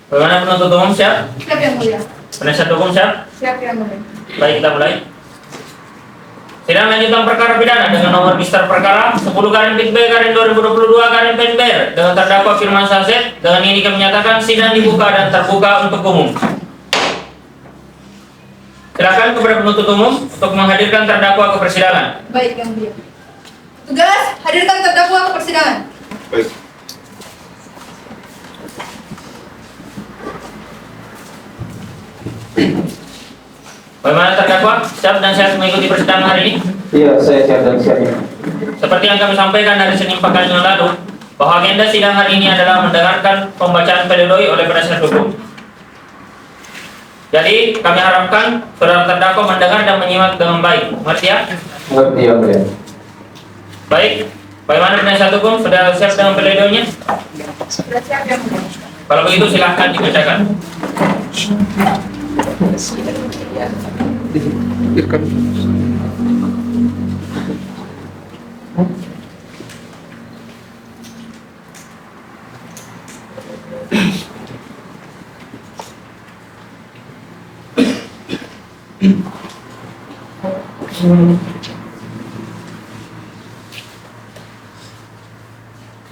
Bagaimana penuntut umum siap? Siap yang mulia. Penasihat hukum siap? Siap yang mulia. Baik, kita mulai. Sidang lanjutan perkara pidana dengan nomor register perkara 10 garing pit B garing 2022 garing pit B dengan terdakwa Firman Syahzed. Dengan ini kami menyatakan sidang dibuka dan terbuka untuk umum. Silakan kepada penuntut umum untuk menghadirkan terdakwa ke persidangan. Baik yang mulia. Tugas, hadirkan terdakwa ke persidangan. Baik. Bagaimana terdakwa? Siap dan siap mengikuti persidangan hari ini? Iya, saya siap dan siap. Seperti yang kami sampaikan dari Senin pekan yang lalu, bahwa agenda sidang hari ini adalah mendengarkan pembacaan pledoi oleh penasihat hukum. Jadi, kami harapkan saudara terdakwa mendengar dan menyimak dengan baik. Mengerti ya? Mengerti ya, mulia. Baik. Bagaimana penasihat hukum? Sudah siap dengan pledoinya? Sudah siap yang mulia. Kalau begitu silahkan dibacakan.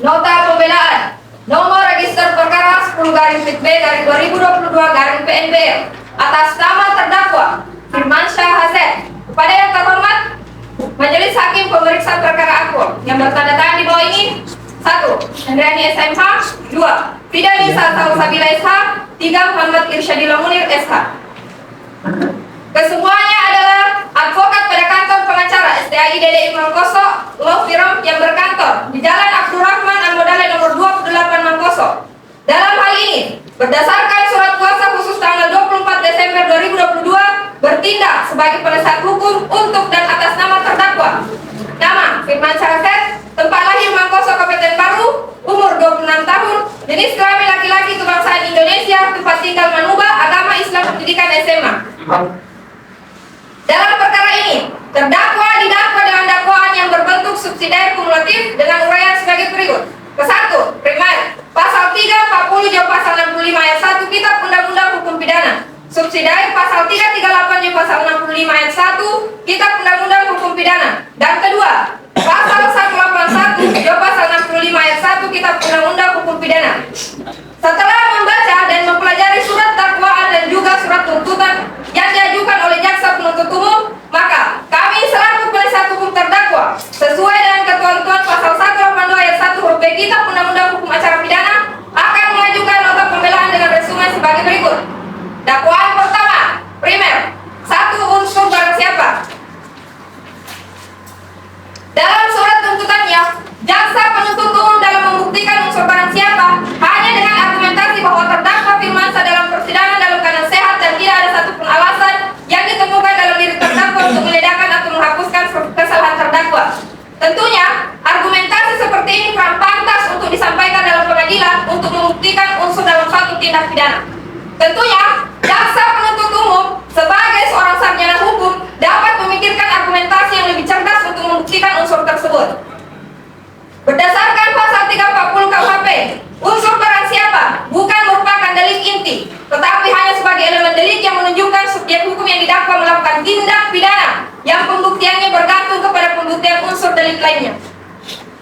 Nota pembelaan nomor register perkara 10 garing pit B garing 2022 garing PNB atas nama terdakwa Firman Syahzed kepada yang terhormat Majelis Hakim Pemeriksa Perkara Akpol yang bertanda tangan di bawah ini. 1. Hendriani SMH. 2. Fidani Salsabila SH. 3. Muhammad Irsyadillah Munir SH. Kesemuanya adalah advokat pada kantor pengacara STAI DDI Mangkoso Law Firm yang berkantor di Jalan Abdurrahman Al-Modale nomor 28 Mangkoso. Dalam hal ini, berdasarkan surat kuasa khusus tanggal 24 Desember 2022 bertindak sebagai penasihat hukum untuk dan atas nama terdakwa. Nama Firman Syahzed, tempat lahir Mangkoso Kabupaten Baru, umur 26 tahun, jenis kelamin laki-laki kebangsaan Indonesia, tempat tinggal Manuba, agama Islam, pendidikan SMA. Dalam perkara ini, terdakwa didakwa dengan dakwaan yang berbentuk subsidiar kumulatif dengan uraian sebagai berikut. Ke-1, primer, pasal 340 jauh pasal 65 ayat 1 Kitab Undang-Undang Hukum Pidana. Subsidiar pasal 338 jauh pasal 65 ayat 1 Kitab Undang-Undang Hukum Pidana. Dan kedua, pasal 181 jauh pasal 65 ayat 1 Kitab Undang-Undang Hukum Pidana. Setelah membaca dan mempelajari surat dakwaan dan juga surat tuntutan yang diajukan oleh jaksa penuntut umum, maka kami selaku penasihat hukum terdakwa sesuai dengan ketentuan pasal 182 ayat 1 huruf B Kitab Undang-Undang Hukum Acara Pidana akan mengajukan nota pembelaan dengan resume sebagai berikut. Dakwaan pertama, primer, 1. Unsur barang siapa. Dalam surat tuntutannya, jaksa penuntut umum dalam membuktikan unsur barang siapa hanya dengan argumentasi bahwa terdakwa Firman Syahzed dalam persidangan dalam keadaan sehat dan tidak ada satupun alasan yang ditemukan dalam diri terdakwa untuk meledakan atau menghapuskan kesalahan terdakwa. Tentunya, argumentasi seperti ini kurang pantas untuk disampaikan dalam pengadilan untuk membuktikan unsur dalam suatu tindak pidana. Tentunya, jaksa penuntut umum sebagai seorang sarjana hukum dapat memikirkan argumentasi yang lebih cerdas untuk membuktikan unsur tersebut. Berdasarkan pasal 340 KUHP, unsur barang siapa bukan merupakan delik inti, tetapi hanya sebagai elemen delik yang menunjukkan subjek hukum yang didakwa melakukan tindak pidana yang pembuktiannya bergantung kepada pembuktian unsur delik lainnya.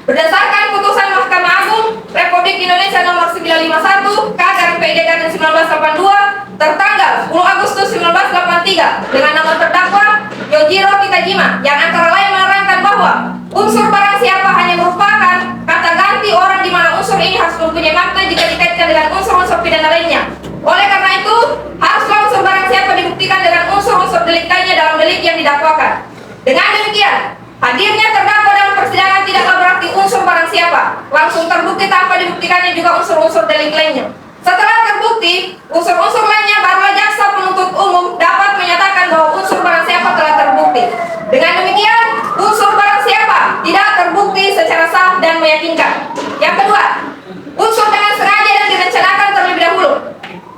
Berdasarkan putusan Mahkamah Agung Republik Indonesia nomor 951 K/PID/1982 tertanggal 10 Agustus 1983 dengan nama terdakwa Yojiro Kitajima yang antara lain menerangkan bahwa unsur barang siapa hanya merupakan kata ganti orang di mana unsur ini harus mempunyai makna jika dikaitkan dengan unsur-unsur pidana lainnya. Oleh karena itu, haruslah unsur barang siapa dibuktikan dengan unsur-unsur delik lainnya dalam delik yang didakwakan. Dengan demikian, hadirnya terdakwa dalam persidangan tidaklah berarti unsur barang siapa langsung terbukti tanpa dibuktikannya juga unsur-unsur delik lainnya. Setelah terbukti unsur-unsur lainnya, barulah jaksa penuntut umum dapat menyatakan bahwa unsur barang siapa telah terbukti. Dengan demikian, unsur barang siapa tidak terbukti secara sah dan meyakinkan. Yang kedua, unsur dengan sengaja dan direncanakan terlebih dahulu.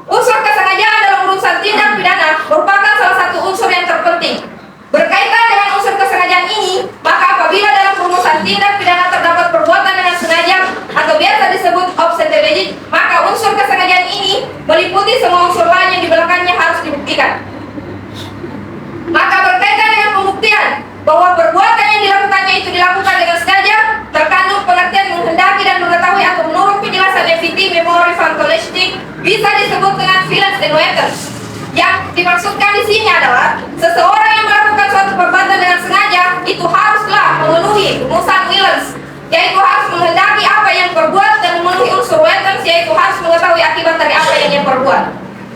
Unsur kesengajaan dalam urusan tindak pidana merupakan salah satu unsur yang terpenting. Berkaitan dengan unsur kesengajaan ini, maka apabila dalam rumusan tindak pidana terdapat perbuatan dengan sengaja atau biasa disebut obscenity, maka unsur kesengajaan ini meliputi memory fantastic bisa disebut dengan violence innovators. Yang dimaksudkan di sini adalah seseorang yang melakukan suatu perbuatan dengan sengaja itu haruslah memenuhi rumusan Willens, yaitu harus menghendaki apa yang perbuat dan memenuhi unsur Willens, yaitu harus mengetahui akibat dari apa yang ia perbuat.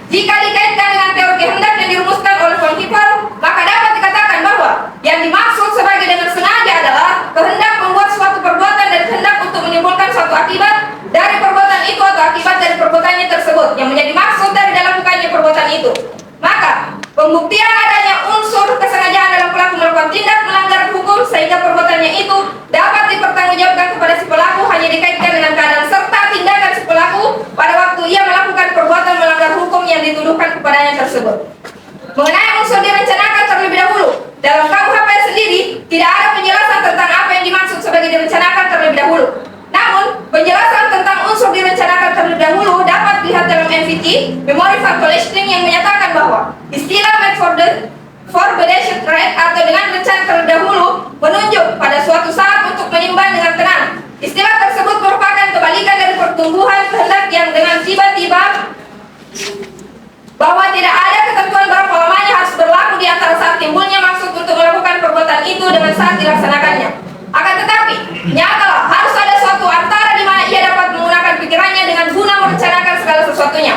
Jika dikaitkan dengan teori kehendak yang dirumuskan oleh von Hippel, maka dapat dikatakan bahwa yang dimaksud sebagai dengan sengaja adalah kehendak membuat suatu perbuatan dan kehendak untuk menimbulkan suatu akibat dari perbuatan itu atau akibat dari perbuatannya tersebut yang menjadi maksud dari dilakukannya perbuatan itu. Maka pembuktian adanya unsur kesengajaan dalam pelaku melakukan tindak melanggar hukum sehingga perbuatannya itu dapat dipertanggungjawabkan kepada si pelaku hanya dikaitkan dengan keadaan serta tindakan si pelaku pada waktu ia melakukan perbuatan melanggar hukum yang dituduhkan kepadanya tersebut. Mengenai unsur direncanakan terlebih dahulu, dalam KUHP sendiri tidak ada penjelasan tentang apa yang dimaksud sebagai direncanakan terlebih dahulu. Namun, penjelasan tentang unsur direncanakan terlebih dahulu dapat dilihat dalam MVT, Memory Fantastic, yang menyatakan bahwa istilah made for the right atau dengan rencana terlebih dahulu menunjuk pada suatu saat untuk menimbang dengan tenang. Istilah tersebut merupakan kebalikan dari pertumbuhan kehendak yang dengan tiba-tiba bahwa tidak ada ketentuan berapa lamanya harus berlaku di antara saat timbulnya maksud untuk melakukan perbuatan itu dengan saat dilaksanakannya. Akan tetapi, nyatalah harus ada suatu antara di mana ia dapat menggunakan pikirannya dengan guna merencanakan segala sesuatunya.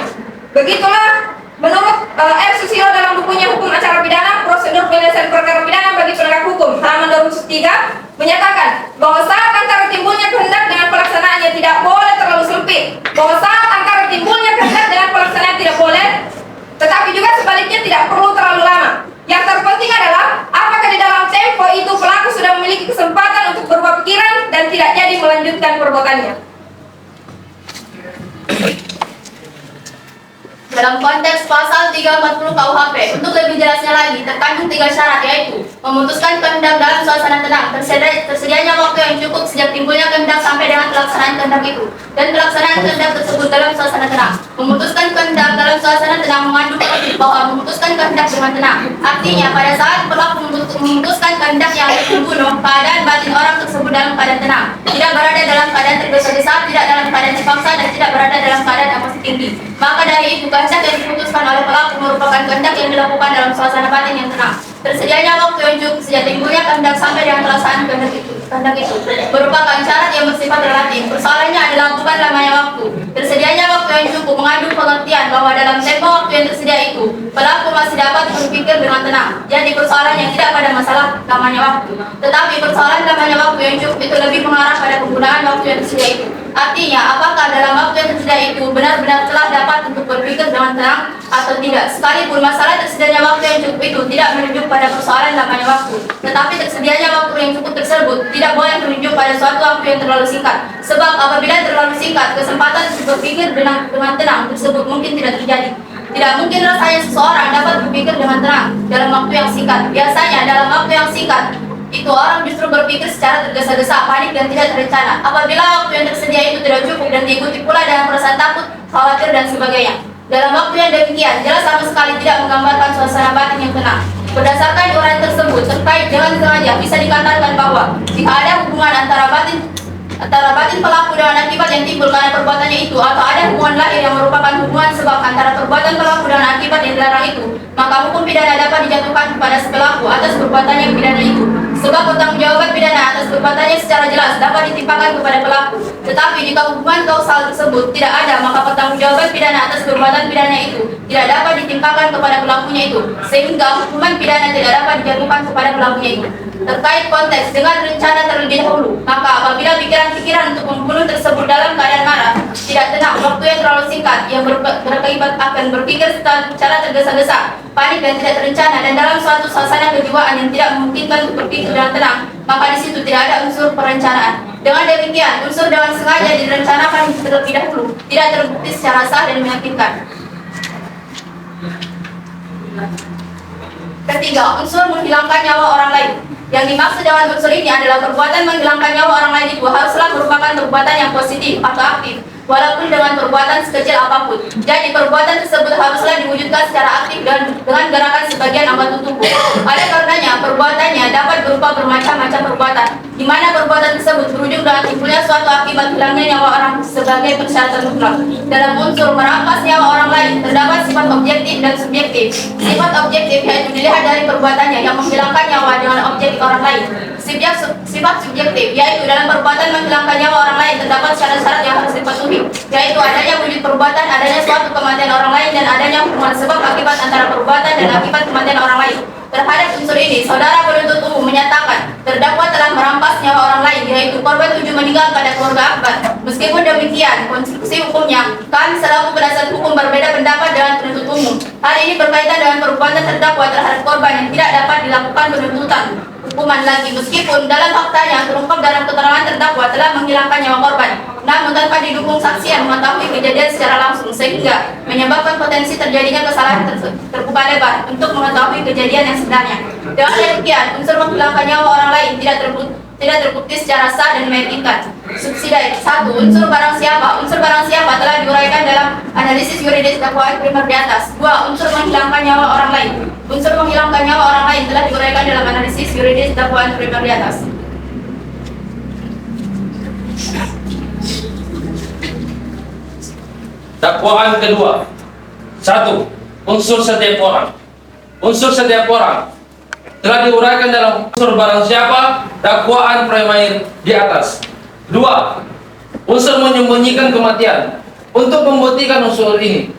Begitulah menurut R. Susilo dalam bukunya Hukum Acara Pidana, Prosedur Penyelesaian Perkara Pidana bagi Penegak Hukum, halaman 203, menyatakan bahwa saat antara timbulnya kehendak dengan pelaksanaannya tidak boleh terlalu sempit, bahwa saat antara timbulnya kehendak dengan pelaksanaan tidak boleh, tetapi juga sebaliknya tidak perlu terlalu lama. Yang terpenting adalah apakah di dalam tempo itu pelaku sudah memiliki kesempatan untuk berubah pikiran dan tidak jadi melanjutkan perbuatannya. Dalam konteks pasal 340 KUHP, untuk lebih jelasnya lagi, terkandung 3 syarat, yaitu memutuskan kehendak dalam suasana tenang, tersedianya waktu yang cukup sejak timbulnya kehendak sampai dengan pelaksanaan kehendak itu, dan pelaksanaan kehendak tersebut dalam suasana tenang. Memutuskan kehendak dalam suasana tenang mengandung bahwa memutuskan kehendak dengan tenang. Artinya, pada saat pelaku memutuskan kehendak yang membunuh, keadaan batin orang tersebut dalam keadaan tenang, tidak berada dalam keadaan tergesa-gesa, tidak dalam keadaan terpaksa, dan tidak berada dalam keadaan emosi tinggi. Maka dari itu, kehendak yang diputuskan oleh pelaku merupakan kehendak yang dilakukan dalam suasana batin yang tenang. Tersedianya waktu yang cukup sejak timbulnya kehendak sampai dengan pelaksanaan kehendak itu merupakan syarat yang bersifat relatif. Persoalannya adalah bukan lamanya waktu. Tersedianya waktu yang cukup mengandung pengertian bahwa dalam tempo waktu yang tersedia itu pelaku masih dapat berpikir dengan tenang. Jadi persoalannya tidak pada masalah lamanya waktu, tetapi persoalan lamanya waktu yang cukup itu lebih mengarah pada penggunaan waktu yang tersedia itu. Artinya, apakah dalam waktu yang tersedia itu benar-benar telah dapat untuk berpikir dengan tenang atau tidak. Sekalipun masalah tersedianya waktu yang cukup itu tidak menunjuk pada persoalan lamanya waktu, tetapi tersedianya waktu yang cukup tersebut tidak boleh menunjuk pada suatu waktu yang terlalu singkat. Sebab apabila terlalu singkat, kesempatan untuk berpikir dengan tenang tersebut mungkin tidak terjadi. Tidak mungkin rasanya seseorang dapat berpikir dengan tenang dalam waktu yang singkat. Biasanya dalam waktu yang singkat itu orang justru berpikir secara tergesa-gesa, panik, dan tidak terencana. Apabila waktu yang tersedia itu tidak cukup dan diikuti pula dengan perasaan takut, khawatir, dan sebagainya. Dalam waktu yang demikian, jelas sama sekali tidak menggambarkan suasana batin yang tenang. Berdasarkan uraian tersebut, terkait dengan sengaja bisa dikatakan bahwa jika ada hubungan antara batin pelaku dengan akibat yang timbul karena perbuatannya itu, atau ada hubungan lahir yang merupakan hubungan sebab antara perbuatan pelaku dengan akibat yang dilarang itu, maka hukum pidana dapat dijatuhkan kepada si pelaku atas perbuatannya yang pidana itu. Sebab pertanggungjawaban pidana atas perbuatannya secara jelas dapat ditimpakan kepada pelaku. Tetapi jika hubungan kausal tersebut tidak ada, maka pertanggungjawaban pidana atas perbuatan pidana itu tidak dapat ditimpakan kepada pelakunya itu, sehingga hukuman pidana tidak dapat dijatuhkan kepada pelakunya itu. Terkait konteks dengan rencana terlebih dahulu, maka apabila pikiran-pikiran untuk membunuh tersebut dalam keadaan marah, tidak tenang, waktu yang terlalu singkat, yang berakibat akan berpikir secara tergesa-gesa, panik, dan tidak terencana, dan dalam suatu suasana kejiwaan yang tidak memungkinkan untuk berpikir dengan tenang, maka di situ tidak ada unsur perencanaan. Dengan demikian, unsur dengan sengaja direncanakan terlebih dahulu tidak terbukti secara sah dan meyakinkan. Ketiga, unsur menghilangkan nyawa orang lain. Yang dimaksud dengan unsur ini adalah perbuatan menghilangkan nyawa orang lain itu haruslah merupakan perbuatan yang positif atau aktif, walaupun dengan perbuatan sekecil apapun. Jadi perbuatan tersebut haruslah diwujudkan secara aktif dan dengan gerakan sebagian anggota tubuh. Oleh karenanya, perbuatannya dapat berupa bermacam-macam perbuatan. di mana perbuatan tersebut berujung dengan timbulnya suatu akibat hilangnya nyawa orang sebagai persyaratan mutlak. Dalam unsur merampas nyawa orang lain terdapat sifat objektif dan subjektif. Sifat objektif yaitu dilihat dari perbuatannya yang menghilangkan nyawa dengan objek orang lain. Sifat subjektif yaitu dalam perbuatan menghilangkan nyawa orang lain terdapat syarat-syarat yang harus dipatuhi, yaitu adanya wujud perbuatan, adanya suatu kematian orang lain, dan adanya hubungan sebab akibat antara perbuatan dan akibat kematian orang lain. Terhadap unsur ini, saudara penuntut umum menyatakan terdakwa telah merampas nyawa orang lain, yaitu korban 7 meninggal pada keluarga Akbar. Meskipun demikian, konstruksi hukumnya, kami selaku penasihat hukum berbeda pendapat dengan penuntut umum. Hal ini berkaitan dengan perbuatan terdakwa terhadap korban yang tidak dapat dilakukan penuntutan hukuman lagi, meskipun dalam faktanya terungkap dalam keterangan terdakwa telah menghilangkan nyawa korban, namun tanpa didukung saksi yang mengetahui kejadian secara langsung, sehingga menyebabkan potensi terjadinya kesalahan terbuka lebar untuk mengetahui kejadian yang sebenarnya. Dengan demikian, unsur menghilangkan nyawa orang lain tidak terbukti secara sah dan meyakinkan. Subsidiary 1. Unsur barang siapa. Unsur barang siapa telah diuraikan dalam analisis yuridis dakwaan primer di atas. 2. Unsur menghilangkan nyawa orang lain. Unsur menghilangkan nyawa orang lain telah diuraikan dalam analisis yuridis dakwaan primer di atas. Dakwaan kedua. 1. Unsur setiap orang. Unsur setiap orang telah diuraikan dalam unsur barang siapa dakwaan primer di atas. 2. Unsur menyembunyikan kematian. Untuk membuktikan unsur ini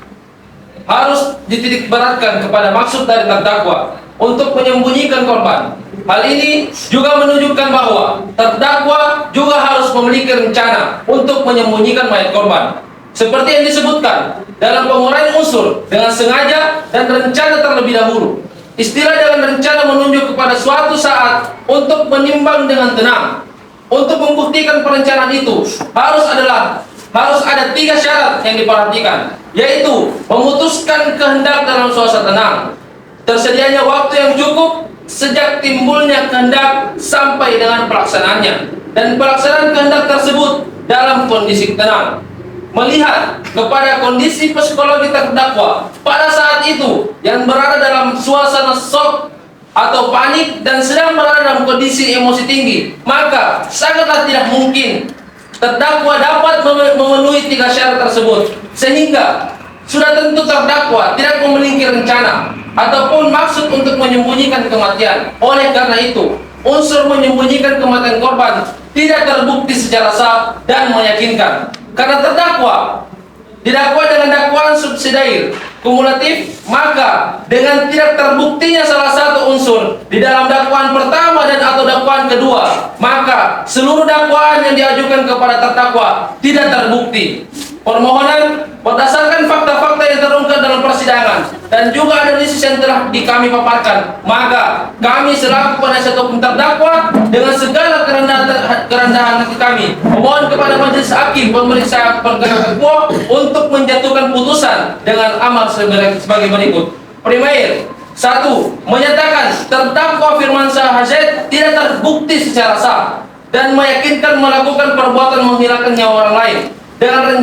harus dititik beratkan kepada maksud dari terdakwa untuk menyembunyikan korban. Hal ini juga menunjukkan bahwa terdakwa juga harus memiliki rencana untuk menyembunyikan mayat korban, seperti yang disebutkan dalam penguraian unsur dengan sengaja dan rencana terlebih dahulu. Istilah dengan rencana menunjuk kepada suatu saat untuk menimbang dengan tenang. Untuk membuktikan perencanaan itu harus ada 3 syarat yang diperhatikan, yaitu memutuskan kehendak dalam suasana tenang, tersedianya waktu yang cukup sejak timbulnya kehendak sampai dengan pelaksanaannya, dan pelaksanaan kehendak tersebut dalam kondisi tenang. Melihat kepada kondisi psikologi terdakwa pada saat itu yang berada dalam suasana shock atau panik dan sedang berada dalam kondisi emosi tinggi, maka sangatlah tidak mungkin terdakwa dapat memenuhi 3 syarat tersebut, sehingga sudah tentu terdakwa tidak memiliki rencana ataupun maksud untuk menyembunyikan kematian. Oleh karena itu, unsur menyembunyikan kematian korban tidak terbukti secara sah dan meyakinkan, karena terdakwa didakwa dengan dakwaan subsidiar kumulatif, maka dengan tidak terbuktinya salah satu unsur di dalam dakwaan pertama dan atau dakwaan kedua, maka seluruh dakwaan yang diajukan kepada terdakwa tidak terbukti. Permohonan berdasarkan fakta-fakta yang terungkap dalam persidangan dan juga analisis yang telah kami paparkan, maka kami selaku penasihat hukum terdakwa dengan segala kerendahan hati kami memohon kepada majelis hakim pemeriksa perkara kedua untuk menjatuhkan putusan dengan amal sebagai berikut. Primer, 1. Menyatakan terdakwa Firmansyah HZ tidak terbukti secara sah dan meyakinkan melakukan perbuatan menghilangkan nyawa orang lain dengan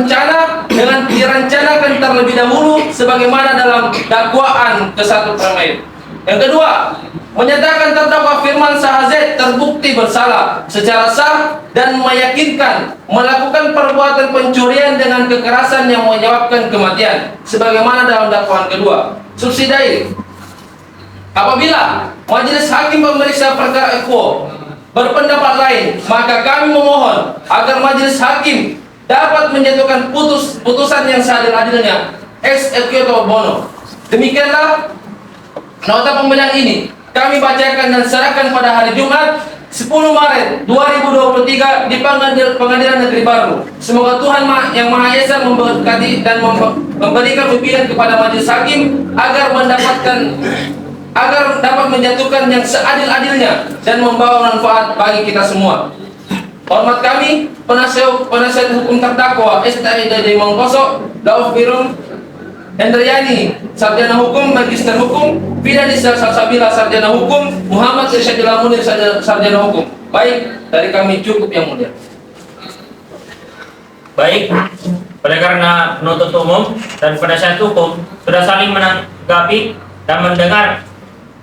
direncanakan terlebih dahulu sebagaimana dalam dakwaan ke-1 primer. Yang kedua, menyatakan terdakwa Firmansyah HZ terbukti bersalah secara sah dan meyakinkan melakukan perbuatan pencurian dengan kekerasan yang menyebabkan kematian sebagaimana dalam dakwaan kedua. Subsidiary, apabila majelis hakim pemeriksa perkara Eko berpendapat lain, maka kami memohon agar majelis hakim dapat menjatuhkan putusan yang seadil-adilnya ex equator bono. Demikianlah nota pembelian ini kami bacakan dan serahkan pada hari Jumat 10 Maret 2023 di Pengadilan Negeri Baru. Semoga Tuhan Yang Maha Esa memberkati dan memberikan pimpinan kepada majelis hakim agar dapat menjatuhkan yang seadil-adilnya dan membawa manfaat bagi kita semua. Hormat kami, penasihat hukum terdakwa STIDD Mongkoso, Dauf Birum Hendriani, Sarjana Hukum, Magister Hukum, Fida Nisa Salsabila, Sarjana Hukum, Muhammad Irsyadil Munir, Sarjana Hukum. Baik, dari kami cukup yang mulia. Baik, oleh karena penuntut umum dan penasihat hukum sudah saling menanggapi dan mendengar,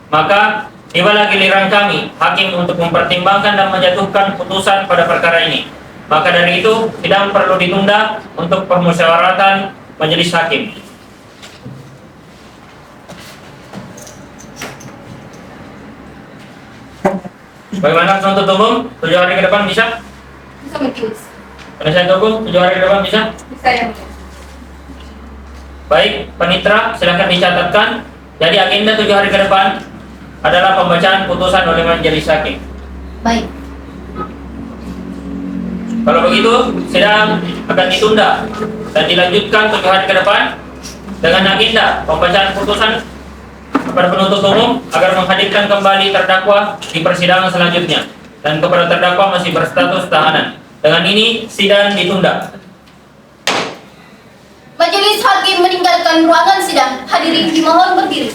maka Tibalah giliran kami, hakim, untuk mempertimbangkan dan menjatuhkan putusan pada perkara ini. Maka dari itu, sidang perlu ditunda untuk permusyawaratan majelis hakim. Bagaimana penuntut umum? 7 hari ke depan bisa? Bisa majelis. Penasihat hukum 7 hari ke depan bisa? Bisa yang mulia. Baik, panitra silakan dicatatkan. Jadi agenda 7 hari ke depan adalah pembacaan putusan oleh majelis hakim. Baik. Kalau begitu, sidang akan ditunda dan dilanjutkan 7 hari ke depan dengan agenda pembacaan putusan kepada penuntut umum agar menghadirkan kembali terdakwa di persidangan selanjutnya, dan kepada terdakwa masih berstatus tahanan. Dengan ini, sidang ditunda. Majelis hakim meninggalkan ruangan sidang. Hadirin dimohon berdiri.